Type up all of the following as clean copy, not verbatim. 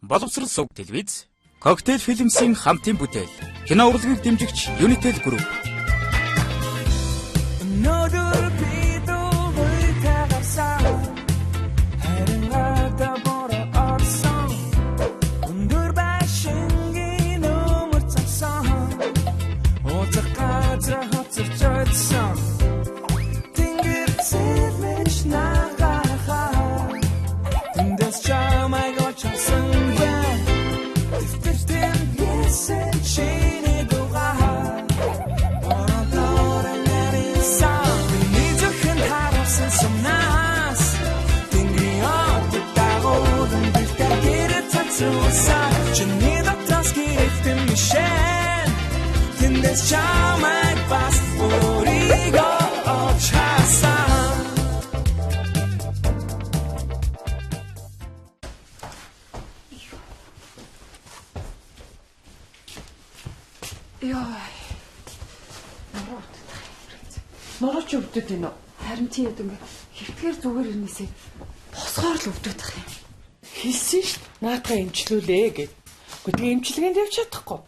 боловсрол суг телевиз, Cocktail Films-ийн хамтын бүтээл, кино урлагийг дэмжигч Unitel Group. Норооч өвдөд энэ. Харин чи яд ингээ хөвтгөр зүгээр ирнэсээ босгоор л өвдөд тах юм. Хэлсэн шүү дээ. Наатаа имчлүүлээ гэд. Гэхдээ имчилгээнд явж чадахгүй.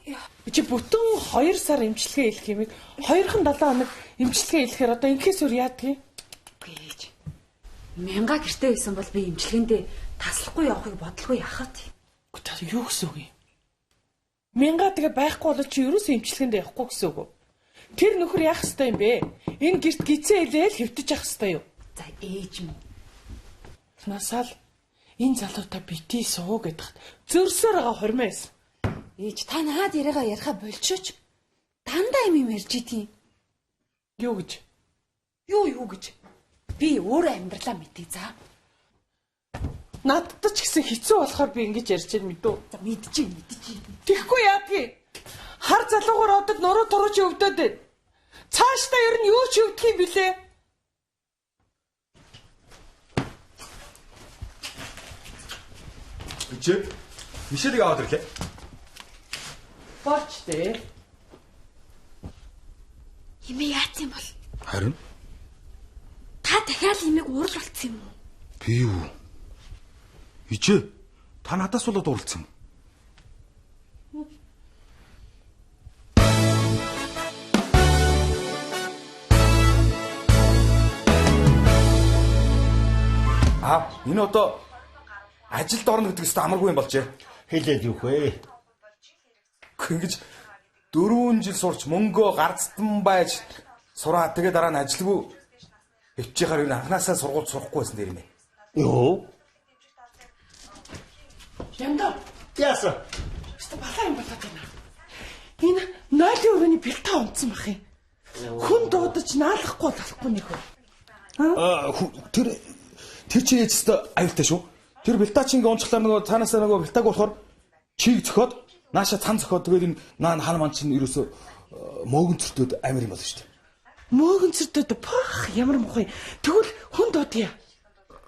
Чи бүтэн 2 сар имчилгээ хийх юмыг 2хан 7 хоног имчилгээ хийхээр одоо инхээс өөр яадгийг? Гээж. Мянга гэртээ байсан бол би имчилгээндээ таслахгүй явахыг бодлого яхаад. Гэхдээ юу гэсэн үг юм? Мянга тэгээ байхгүй бол чи ерөөсөө имчилгээндээ явахгүй гэсэн үг үү? Тэр нөхөр яах ёстой юм бэ? Энэ гэрт гизээ илээл хэвтэж явах ёстой юу? За ээж юм. Насаал энэ залуутай битий суу гэдэгт зөрсөөр байгаа хормоос. Ээж та наад яриагаа яриха болчихооч. Дандаа юм ярьж идэгин. Юу гэж? Юу гэж? Би өөрөө амьдралаа мэдээ за. Надад ч гэсэн хэцүү болохоор би ингэж ярьж байна мэдүү. За мэдчихээн. Тэгэхгүй яадгийг? Хар залуугаар одод нуруу турууч өвдөд байна. Цаашдаа ер нь юу ч өвдөх юм блэ? Чи Мишелийг аваад ирлээ. Бооч дээ. Имээ яатсан бол? Харин Та дахиад имийг уурал болцсон юм уу? би юу? Ичээ та надаас болоод уралцсан. Энэ одоо ажилд орно гэдэг өстө амаргүй юм болжээ. Хэлээд юу вэ? Ингэж 4 жил сурч мөнгөө гарцсан байж сураад тэгээ дараа нь ажилгүй хөвчийнхаар юу анханасаа сургууль сурахгүй байсан дэр юм ээ. Юу? Янда. Яасан? Өстө балаа юм болоод байна. Энэ 0-ийн өрөөний бэлтаа унтсан бах юм. Хүн дуудаж наалахгүй болохгүй нэг хөө. Тэр чи ээжтэй аюултай шүү. Тэр бэлтаачингийн унцглаар нөгөө цаанаасаа нөгөө бэлтааг болохоор чийг зөхиод нааша цан зөхиод тэгээд энэ наан хан ман чинь ерөөсө мөөгөнцөртөд амир юм болно шүү дээ. Мөөгөнцөртөд пах ямар мухай. Тэгвэл хүн дуудъя.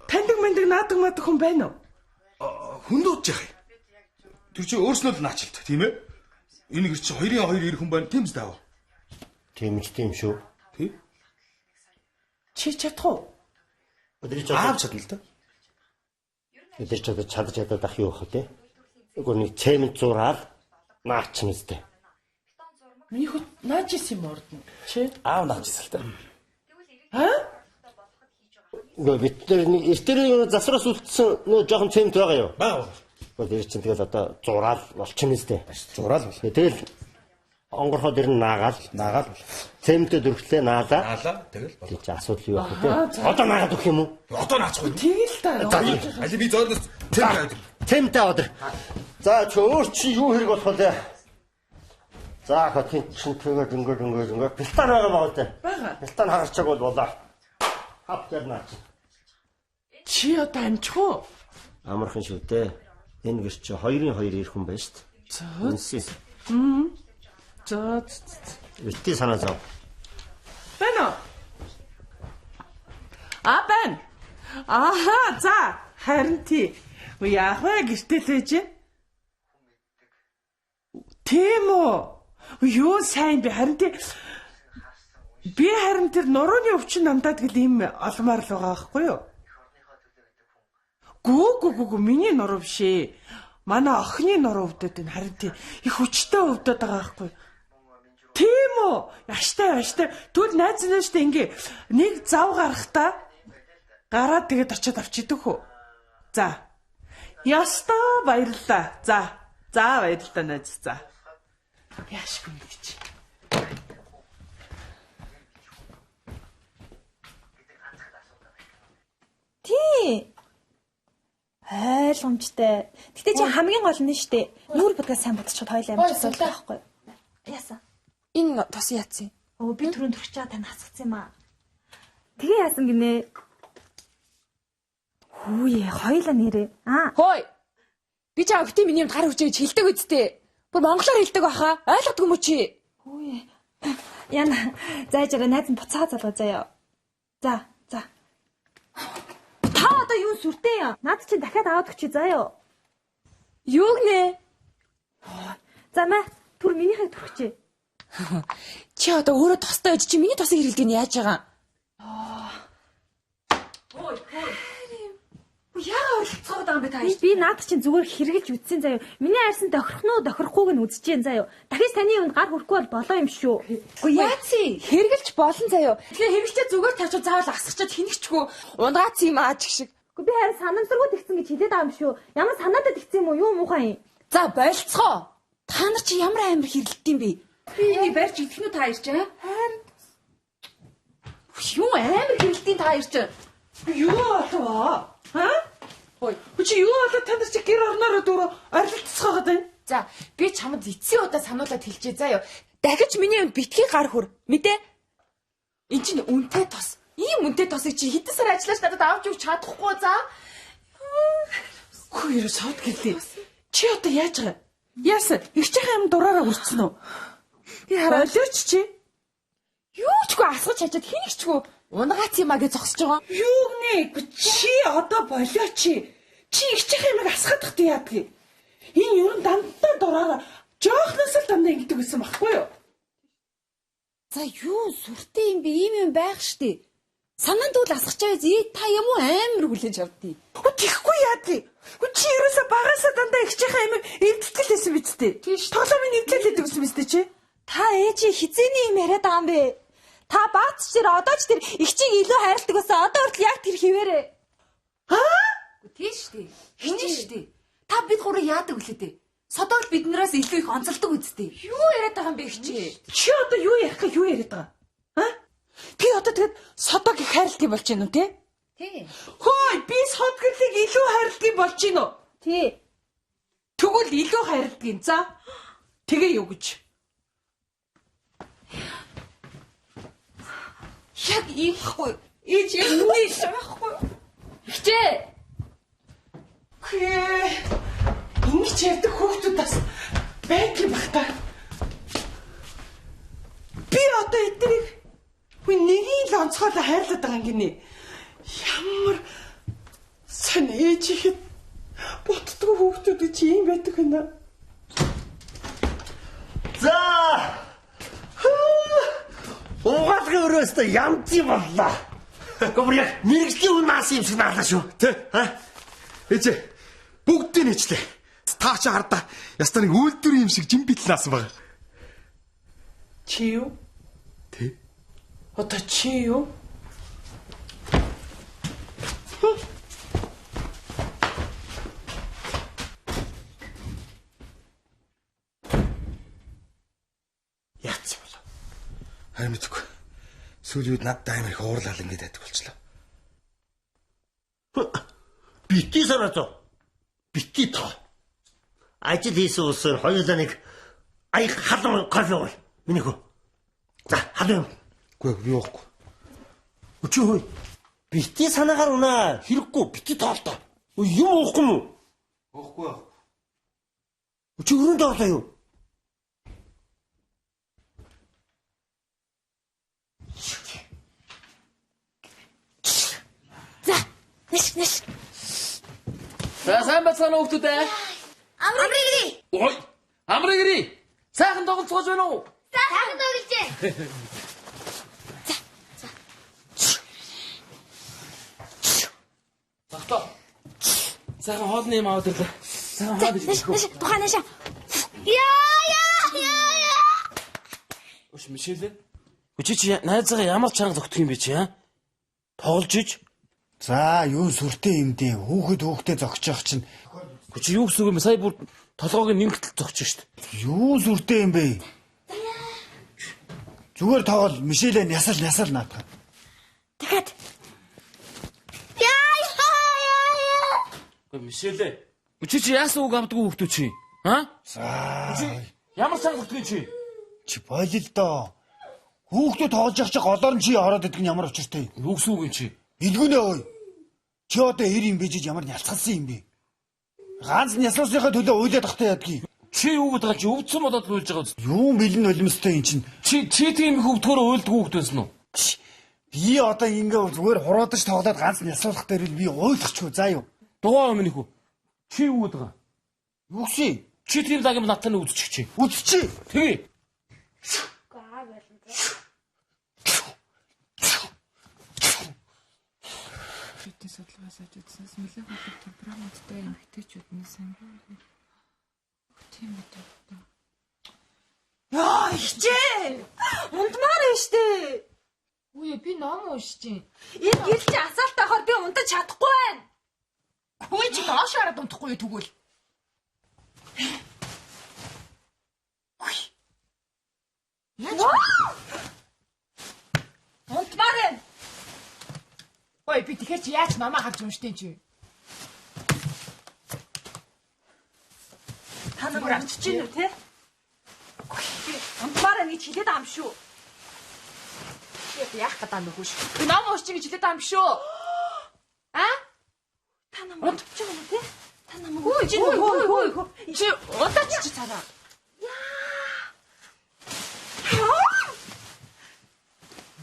Таньдаг мэндэг наадаг маадаг хүн байна уу? Хүн дуудаж яах юм? Тэр чи өөрснөө л наачилт тийм ээ? Энэ гэр чи 2-2 ирэх хүн байна тийм ч даав. Тийм ч тийм шүү. Тий? Чи чадах уу? Аав чадна л да. Өдөр чадаж ах юу вэ те? Гүний цемент зураад наач мэстэй. Миний хот наачис юм ордно. Чи Аав наачис л да. Нөгөө битэрний эртний засраас үлдсэн нөгөө жоохон цемент байгаа юу? Баа. Тэр чинь тэгэл одоо зураад болчих мэстэй. Зураал бол. Тэгэл онгорхоод ирнэ наагаал. Цементөд өргөлөө наалаа. Тэгэл бол. Тэг чи асуудал юу байх вэ? Одоо наагаад өгөх юм уу? Одоо наачгүй. тэгэл та. Али би зөөрнөс Цемент аваад. За чи өөр чи юу хэрэг болох вэ? За хотын чинь тэгээд ингээд бэлтан байгаа байгаа дээ. Бэлтан хагарчааг бол болоо. Хавтар наач. Чи одоо амжих уу? Амархан шүү дээ. Энэ гэр чи 2-2 ирэх хүн байна шүү дээ. За. Бити санаа зов. Бэнэ. Бэн. Аха, за. Харин тий. Яах вэ гэртэл байж? Тийм үү? Юу сайн би харин тий. Би харин тэр нурууны өвчин намдаад гэл юм олмаар л байгаа байхгүй юу? Гүү миний нуруу биш ээ. Манай охины нуруу өвдөд энэ харин тийм их хүчтэй өвдөд байгаа байхгүй. Тийм үү? Яштай. Тэгвэл найз нээштэй ингээ нэг зав гарахтаа гараад тэгээд очиод авчидаг хөө. За. Ястаа баярлалаа. За баярлалаа найз. За. Яашгүй гэж. Тий. Ойлгомжтой. Гэтэ чи хамгийн гол нь штэ. Нүүр будгаа сайн бодчиход хоёул амжилт байхгүй. Яасан? Энэ тос яатсан. Оо би түрүүн төрч чаа тань хасгацсан юм аа. Тэгээ яасан гинэ? Хүүе, хоёлаа нэрээ. Хөөе. Би чаа өгтий миний юмд гар хүчээж хилдэг үсттэй. Бүр монголоор хилдэг баха. Ойлгодгүй мө чи? Хүүе. Яна, зайжараа найз нь буцаа залгаж заяа. За. Та одоо юу сүртэй юм? Наад чинь дахиад аваад өгчий заяа. Юу гинэ? За мэ, түр минийхээ төрчихье. Чи одоо өөрөө тостой ээж чи миний тосыг хэрэлдэг нь яаж байгаа? Яа ойлцоод байгаа юм бэ та? Би наад чинь зүгээр хэрглэж үтсэн заяа. Миний арьсан тохирох нь тохирохгүйг нь үзэж जैन заяа. Дахиж таны юунд гар хүрэхгүй бол болоо юм шүү. Үгүй яац хэргэлж болон заяа. Тэгэхээр хэргэлчээ зүгээр тавьчих заавал асгачаад хинэгчгүй унгаац юм ааж шиг. Үгүй би харин санамсаргүй тэгсэн гэж хэлээд байгаа юм шүү. Ямар санаатад тэгсэн юм уу? Юу муухай юм? За болцгоо. Та нар чи ямар амар хэрэлдэж юм бэ? Би энийг барьж идэх нь та ирж аа? Харин. Юу амар хэрэлдэж та ирж аа? Юу болов? Ой, чи юу болоод та нар чи гэр орноороо дөрөв арилцсахаад байна? За, би чамд эцсийн удаа сануулад хэлчихье заа юу. Дахиж миний юмд битгий гар хүр. Мэдээ? Энд чинь үнэтэй тос. Ийм үнэтэй тосыг чи хэдэн сар ажиллаж надад авч өгч чадахгүй за. Хөөе, сод гэлээ. Чи одоо яаж байгаа? Яасан? Ихчийн юм дураараа хүрсэн үү? Би хараач чи. Юу чгүй асгаж хажаад хинэгчгүй. Унгаац юмаа гэж зогсож байгаа. Юу нэ? Чи одоо болоо чи. Чи ихчийн юмыг асгаадах тий яадгийг. Энэ юу дандаа дураараа жоохноос л дандаа ингэдэг гэсэн баггүй юу? За юу сүртэй юм бэ? Ийм юм байх штэ. Санаанд үл асгачаа та юм уу амар хүлээж авдгийг. Тэхгүй яадгийг. Чи ерөөсө багасаа дандаа ихчийн юмыг эвдэлтэл хийсэн биз дээ. Тоглоомын эвдэлэл хийдэг гэсэн биз дээ чи. Та ээжи хизээний юм яриад байгаа юм бэ? Та баац чир одоо ч тэр ихчийг илүү хайрладаг байсан. Одоо хүртэл яг тэр хിവэрээ. Тийм штэ. Хинэ штэ. Та бид гурав яадаг үлээ дээ. Содол биднээс илүү их онцолдог үсттэй. Юу яриад байгаа юм бэ хичээ? Чи одоо юу ярих гэж юу яриад байгаа? Би одоо тэгэд содог их хайрладаг болж гин үү те? Тий. Хөөе, би содголыг илүү хайрладаг болж гин үү? Тий. Тэгвэл илүү хайрладаг. За. Тэгээ юу гэж? Яг ийм хгүй. Ээж яг үний шахахгүй. Хичээ. Ингэж ярьдаг хүүхдүүдээс байдаг бахта. Би одоо эднийг нэгийг л онцгойлоо хайрлаад байгаа юм гинэ. Ямар сан ээж ихэд ботдгүй хүүхдүүд чи юм байдаг байна. За. Угаалгын өрөөсөө янз боллоо. Гомр яг мэрэгжлийн унаас юм шиг наалаа шүү. Тэ? Ээжээ. Бүгдийг нэчлээ. Та чи хардаа ястаа нэг үйлдвэр юм шиг жим битлээс байгаа. Чи юу? Тэ? Одоо чи юу? Яац болов. Харин мэдгүй. Сүүлийн үед надад амар их уурлал ингээд байдаг болчлоо. Бити санаацоо. Бити тоо. Ажил хийсэн улсаар хоёулаа нэг аяг халуун кофе бол. Миний хөө. За, халуун. Үгүй би уухгүй. Өчөө хөөе. Бити санаагаар унаа. Хэрэггүй бити тоолтоо. Юм уухгүй мүү? Уухгүй. Өчөө өрөөнд орлоо юу? Нэш. За сайн бацгаана хүүхдүүдээ. Амрыг ирээ. Ой, амрыг ирээ. Сайхан тоглоцгооч байна уу? Сайхан тоглож. Багтаа. Сайхан хоолны юм аваад ирлээ. Тухайнаша. Яа. Өш Мишель. Чи найзгаа ямар чанга зогтох юм бэ чи аа? Тоглож иж. За, юу сүртэй юм дээ. Хүүхэд зогсож явах чинь. Чи юу гэсэн үг юм бэ? Сая бүр толгойг нэмэгтэл зогсож штт. Юу сүртэй юм бэ? Зүгээр тоглол Мишелээ нясал наадах. Тэгэхэд Мишель. Чи яасан үг авдгүй хүүхдүү чи? Аа? За. Ямар чанга зогтох юм чи? Чи болил доо. Хүүхдүүд тоглож явах чинь голоор нь чи ороод идэг нь ямар учиртай. Юу гэсэн үг юм чи? Илгүнэ ой. Чи одоо ир юм бижиж ямар нялцгалсан юм бэ? Ганц нясуусныхаа төлөө уйлаад тахтай ядгийг. Чи юу гэдэг чи өвдсөн болоод уйлж байгаа үст. Юу бэлэн нулимстай юм чинь. Чи тийм их өвдгөөр уйлдаг хүүхд байсан уу? Би одоо ингээ зүгээр хураадаж тоглоод ганц нясуулах дээр би уйлахчгүй заа юу. Дугаа өмнөх үү? Чи юу гэдэг вэ? Юу гэсэн? Чи тийм лагийн натаны үдчих чи. Үдчихье. Тэгээ. Бидний судалгаас ажигласнаас нэлээд хөлөг темпераменттай эмэгтэйчүүдний сангийн тийм үү. Яа, хичээ. Ундмаар нь штэ. Үе би ном уншиж чинь. Энэ гэрэл чи асаалтаа хор би ундаж чадахгүй байна. Үе чи доош хараад унтахгүй тэгвэл. Ундмаар нь. Ой би тэгэхээр чи яаж намаа харж унштай чи? Та нар амжиж чинь үү те? Ундмаар нь гэж хэлээд ам шүү. Би яах гэдэг юм бэ? Би ном уншиж гэж хэлээд байгаа юм шүү. Аа? Та намайг унтж байгаа юм те? Та намайг Хөөе. Чи удаач чи цараа.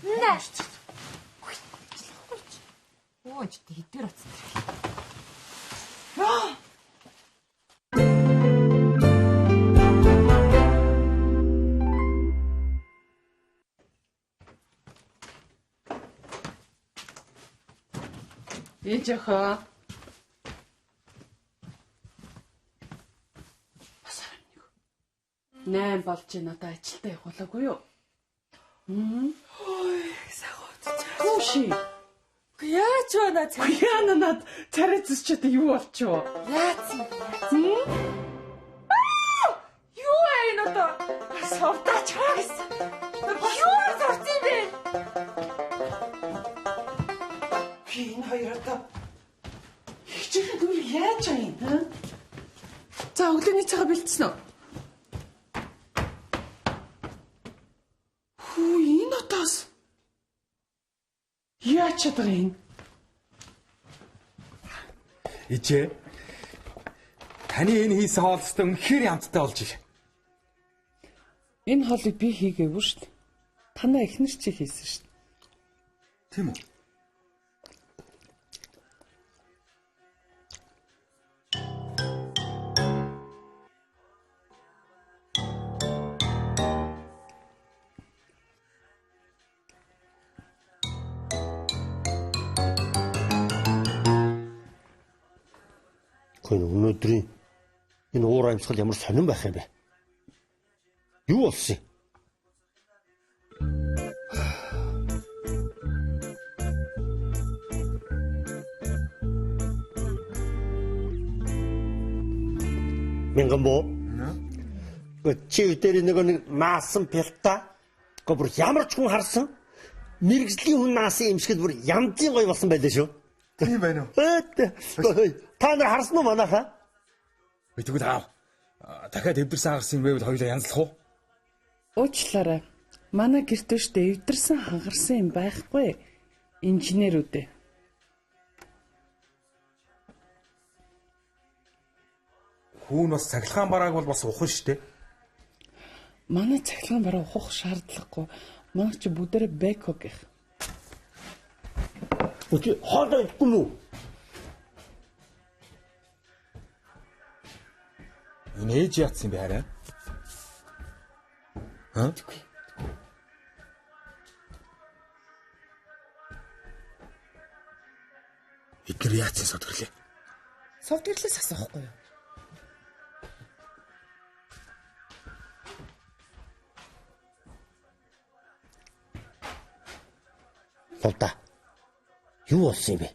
Нэ. Ой чи хэдгээр утсан. Ээжийнхаа. Нэм болж байна одоо ажилдаа явуулаагүй юу? Ой, сагоодч. Түши. Яаж байна цаа? Яна над царайцс ч одоо юу болчихоо? Яац. Юу вэ энэ одоо? Совдаач хаа гэсэн. Юу зурц юм бэ? Би энэ хоёр одоо хичээл дүр яаж юм? За өглөөний цагаа бэлдсэн үү? Хүү энэ отоос яаж чадах юм? Ичээ. Таны энэ хийсэн хоолстой үнэхээр ямттай болж ий. Энэ хоолыг би хийгээгүй шүү дээ. Танаа эхнэр чи хийсэн шүү дээ. Тийм үү? Өнөөдрийн энэ уур амьсгал ямар сонирн байх юм бэ? Юу болсон юм? Мянгамбо. Чи дээр нэг маасан пялта. Гобр ямар ч хүн харсан. Мэргэжлийн хүн наасын имшгэд бүр янзын гой болсон байлаа шүү. Тийм байна уу? Та нар харсан уу манайхаа? Би тэгвэл аав. Дахиад эвдэрсэн хагарсан юм байвал хоёулаа янзлах уу? Уучлаарай. Манай гэрт өштэй эвдэрсэн хангарсан юм байхгүй. Инженерүүд. Хүүн бас цахилгаан барааг бол бас ухна штэ. Манай цахилгаан бараа ухах шаардлагагүй. Манай чи бүдэрэ бэко гэх. Үгүй хоолой ихгүй мүү? Энэ ээж яатсан юм бэ хараа? Хаа? Эдгээр яатсан содгорлээ. Совдөрлөөс асуухгүй юу? Лувда. Юу болсон юм бэ?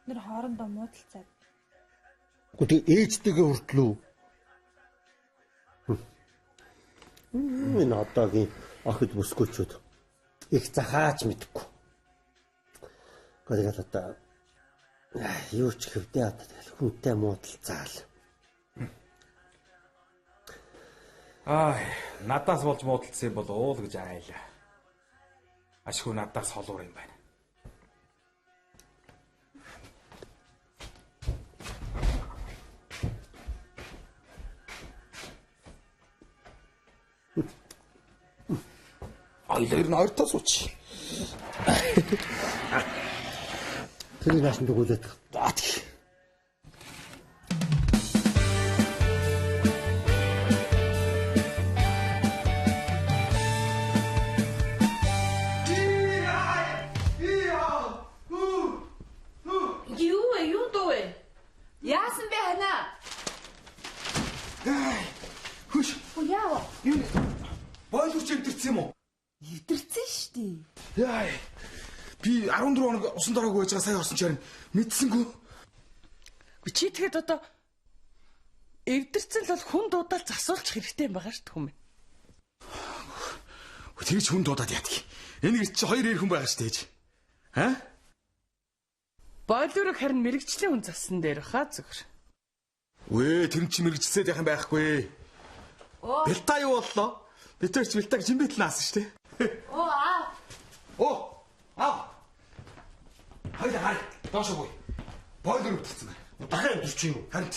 Нэр хоорондоо муудалцаад. Гэхдээ ээжтэйгээ хүртлүү. Энэ одоогийн охид бүсгүйчүүд их захаач мэдэхгүй. Гэхдээ одоо юу ч хэвдээ одоо тэгэл хүнтэй муудалцаал. Надаас болж муудалцсан бол уул гэж айлаа. Ашгүй надаас холуур юм байна. Ойлоор нь ойртоо сууч. Тэр наашнд өгүүлээд. Юу дөө? Яасан бэ ханаа? Хүш. Яа. Юу? Бойлорч өвдөрсөн юм уу? Өвдөрсөн шүү дээ. Яа. Би 14 хоног усан дороогүй байж байгаа сая орсон чарна. Мэдсэнгүү. Чи тэгэхэд одоо эвдэрсэн л бол хүн дуудаал засуулчих хэрэгтэй юм байгаа шүү дээ хүмүүс. Тэгж хүн дуудаад яадаг. Энэ гэрч чи хоёр эр хүн байгаа шүү дээ. Аа? Бойлорог харин мэрэгчлийн хүн засан дээр хаа зөвхөр. Вэ, тэр чи мэрэгчсээд яхан байхгүй. Бэлта юу боллоо? Би тэр чи бэлтаг жимбэт наасан шүү дээ. Аа. Хайр. Доошоо бүй. Бойлор өвдөрсөн байна. Дахиад өвдөрч юу? Харин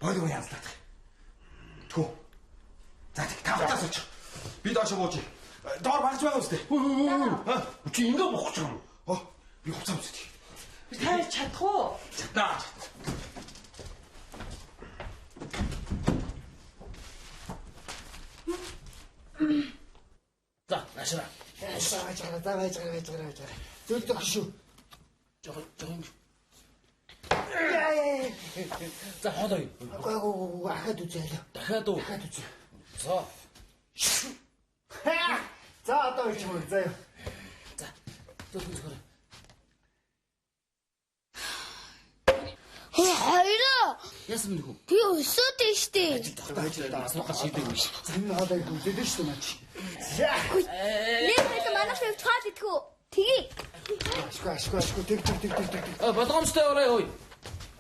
бойлор янзлаад. Түү. За тэг тавтаас оч. Би доошоо бууж. Доор багж байгаа үстэй. Чи ингэ бохож байгаа юм. Би хуцаа үстэй. Тайлж чадах уу? Чаднаа. За, наашаа. Байж байгаа. Зөвлөж шүү. Жоо. За, хоолой. Гоо ахад үзээ. Дахиад уу. За. За одоо их юм заяа. За. Зөвхөн. Хайраа. Яасан бэ хүү? Би өсөөд нь штэ. Асуухаар шийдэг биш. Энэ хоолой үзээд шүү наач. Нэг байх манайх явчихад идэх үү? Тгий. Ашгүй. Тэг. Болгоомжтой орой ой.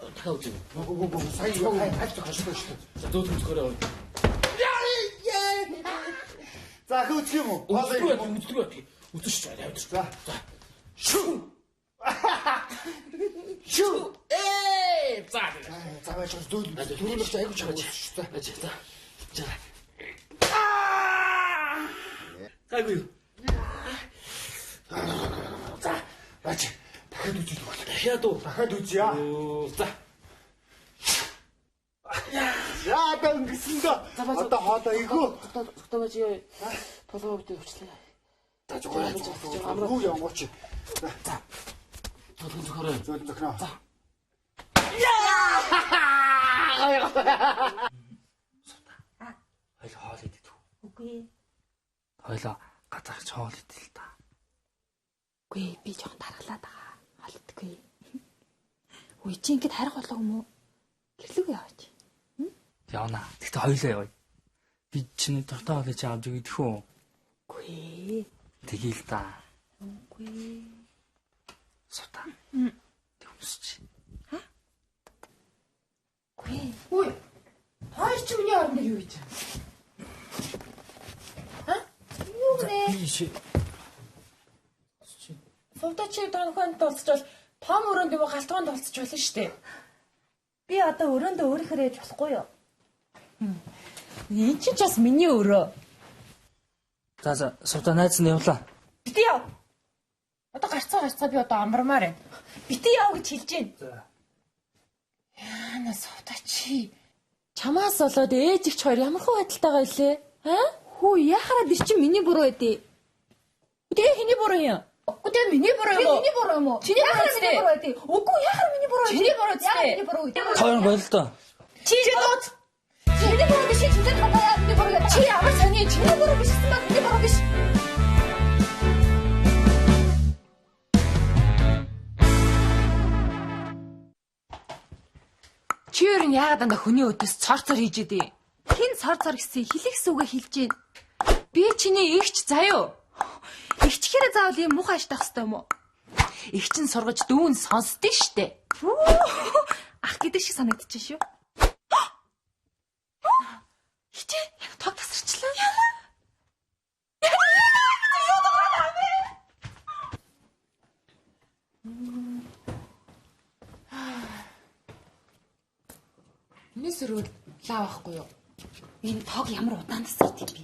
Дахиад үзье. Гоо сая юу ашгүй шүү. За дөөдгөж хөрөө ой. За хөөчих юм уу? Үздэг. Үзэж чад. За. Шүү. За. Заваач дөрүүлж айгуу чамаач. За. Гайгүй. За. Бач. Дахиад үзье. Дахиад үзье. За. Яа дөнгөсөн дөө. Одоо хоолой игөө. Тогтоомж яа. Толгой өвдөө өвчлээ. За жоо. Амруу ямууч. За. Зөвхөн зөвхөн. Зөвхөн. За. Хойлоо хоол идэх. Үгүй. Хойлоо газарч хоол идэл л та. Үгүй би жоохон дараглаад байгаа. Холддоггүй. Үгүй чи ингэж харах болов юм уу? Гэрлүүг яваач. Явна. Тэгтээ хойлоо яваа. Би чиний дуртай хоолыг авч өгөх үү? Үгүй. Тэгээл та. Үгүй. Суута. Төвсч. Үгүй. Хоёр ч миний орон дээр юу гэж? Юу нэ? Биш. Сувда чи тонхонд толцож бол том өрөөнд юм галтгоонд толцож болно шүү дээ. Би одоо өрөөндөө өөрийнхөө яаж болохгүй юу? Энэ ч бас миний өрөө. За суута найз нь явлаа. Бити яв. Одоо гарцаа би одоо амармаар байна. Бити яв гэж хэлж байна. За. Яна сувда чи. Чамаас болоод ээж их ч хоёр ямар хөө байдалтайгаа илээ? Хүү яхаараа би чи миний буруу эдээ. Тэгээ хэний буруу юм? Үгүй тэгээ миний буруу юм уу? Миний буруу юм уу? Чиний буруу Яхаар миний буруу эдээ. Үгүй яхаар миний буруу эдээ. Чиний буруу Яхаар эдээ. миний буруу эдээ. Хоёр болоо доо. Чи дууд. Чи Миний буруу биш чинь хатаа миний буруу. Чи ямар сони чиний буруу биш гэсэн байна. Миний буруу биш. Чи ер нь яагаад анда хүний өдөөс цорцор хийж идэв? Хин цор гэсэн хэлэхс үгээ хэлж гин. Би чиний эгч заяо. Ичхээр заавал ийм муухай аштах хэвээр юм уу? Эх чин сургаж дүүн сонсдөө штэ. Ах гэдэг шиг санагдчих шүү. Хичээ яг тог тасарчлаа. Энэ сөрөөл лав ахгүй юу? Энэ тог ямар удаан тасарт юм бэ?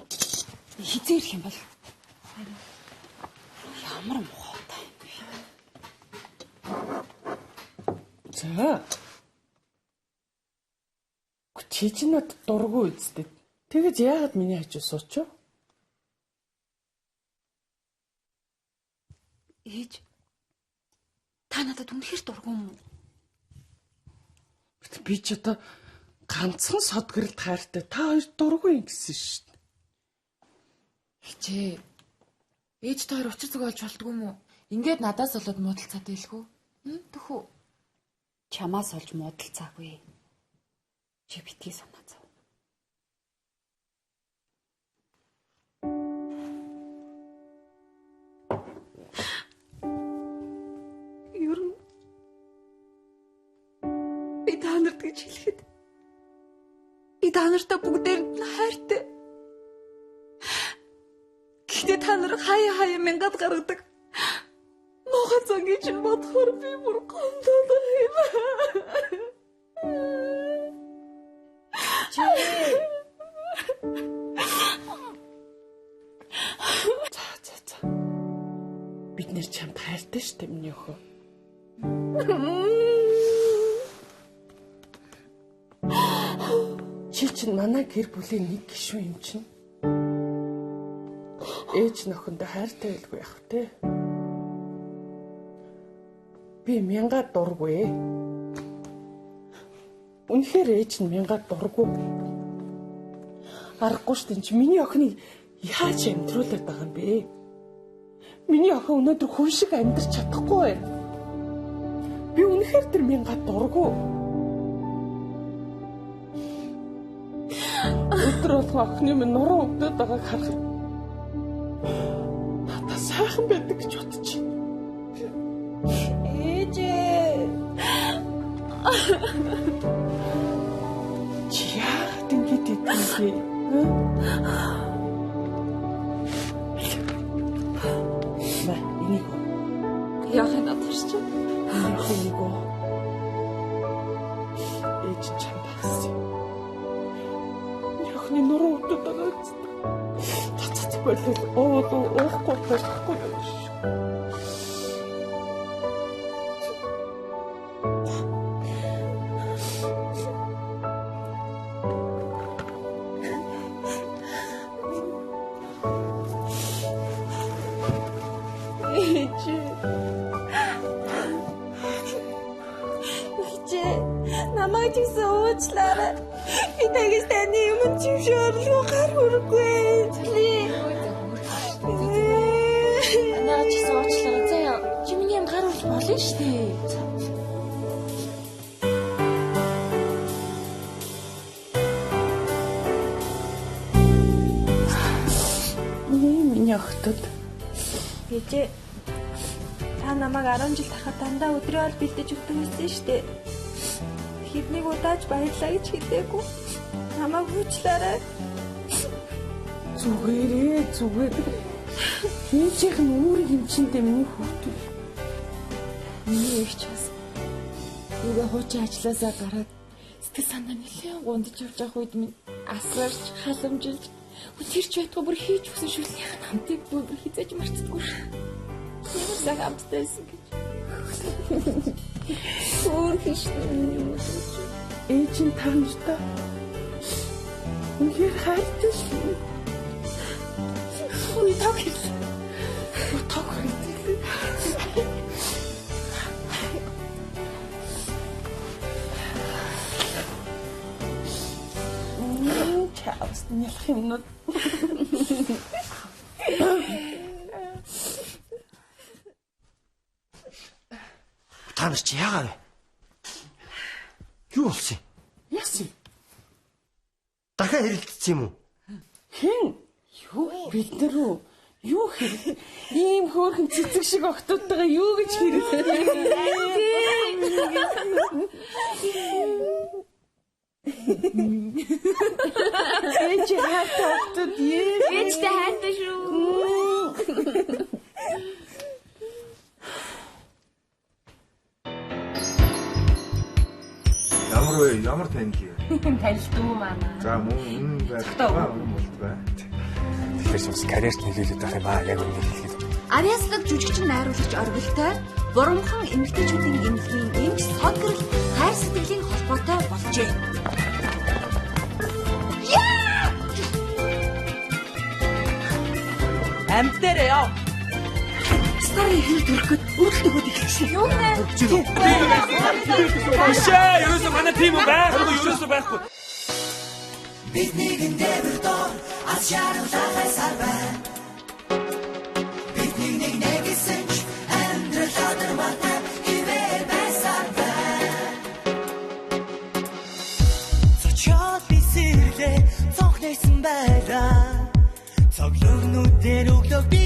Хизээ ирэх юм бол ямар муухай юм бэ? За. Чи ч надад дургүй үсттэй. Тэгэж яагаад миний хажуу суучив? Ээж. Та надад үнэхээр дургүй юм уу? Би ч одоо ганцхан содгорд хайртай та хоёр дургүй юм гэсэн шүү дээ. Хичээ. Ээж та хоёр учир зүг олж болдгоо юм уу? Ингээд надаас болоод муудалцаатай хэлэхүү? Тэхүү. Чамаас олж муудалцаагүй. Чи битгий санаа зов. Ер нь би та нарт гэж хэлэхэд би та нартай бүгдээр нь хайртай. Гэхдээ та нар хаяа мянгад гаргадаг. Мохот зангийн чинь бодохоор би бүр гомдоод юм. За. Бид нэр чамд хайртай шүү дээ миний өхөө. Чи чинь манай гэр бүлийн нэг гишүүн юм чинь. Ээж нөхөндөө хайртай байлгүй яах вэ? Би мянга дургүй. Үнэхээр ээж нь мянга дургүй. Аргагүй шүү дээ. Миний охиныг яаж амьдруулад байгаа юм бэ? Миний охин өнөөдөр хүн шиг амьдрч чадахгүй байна. Би үнэхээр тэр мянга дургүй. Өдөр болгон охины минь нуруу өвдөд байгааг харах. Та сайхан байдаг гэж бодчих. Чи яагаад ингэж идэв? Ба, энийг Яахын надарч. энийг ээж чамд хассан. Яхны нуруу өвдөд байгаа зү. Цацц болол уухгүй байхгүй юм шиг. Намайг ч уучлаарай. Би тэгээс таны юм чившөөрлөө гар хүргүй. Наа чи суучлаа заяа. Чи миний юм гар урж болно шүү дээ. Миний охтод Ээжээ. Та намайг 10 жил тахад дандаа өдрөө ол бэлдэж өгдөг байсан шүү дээ. Хэднийг удааж баярлаа гэж хэлээгүй. Намайг уучлаарай. Зүгээр. Ээжийнх нь үүрэг хэмжиндээ миний хүүхдүүд. Миний эгч бас юугаа хуучин ажилласаа гараад сэтгэл санаа нэлээд гундаж явж байгаа үед минь асарч халамжилж тэр ч байтугай бүр хийж өгсөн шүлнийх нь хамтыг бүр хизээж марцдаггүй шүү. Ямар сайн хамтдайсэн гэж. Өөр хийж юм уу? Ээж нь таамжтай. Үнэхээр хайртай шүү. Ой, таг хэлээ. Таг хэлээ. чаавс нялах юмнууд. Та нар чи яагаад вэ? Юу болсон юм? Яасан? Дахиад хэрэлдсэн юм уу? Хэн? Юу бид нар уу? Юу хэрэг? Ийм хөөрхөн цэцэг шиг октодтойгоо юу гэж хэрэг? Ээж хайртай октод ээ. Ээжтэй хайртай шүү. Ямар танил юм? Танилдгүй манай. За мөн байлгаа болтгоо. Тэгэхээр бас карьерт нөлөөлөд байх юм аа яг үнэ хэлэхэд. Ариаслаг жүжигчин найруулагч Оргилтой Бурамхан эмэгтэйчүүдийн эмнэлгийн эмч сод гэрэл хайр сэтгэлийн холбоотой болжээ. Амтэрээ яа. Старын хэл төрөхөд үүдэлтгүүд ихэлсэн. Юу нэ? Бишээ, ерөөсөө манай тим байхгүй, ерөөсөө байхгүй. Бидний гэндэвэр дор аз жаргалтай сарбай. Бидний нэг нэгсэнч амьдрал адраматай ивэр байсарбай. Цочоод бисэрлээ цонхнайсан байлаа. Цоглогнуудээр өглөө би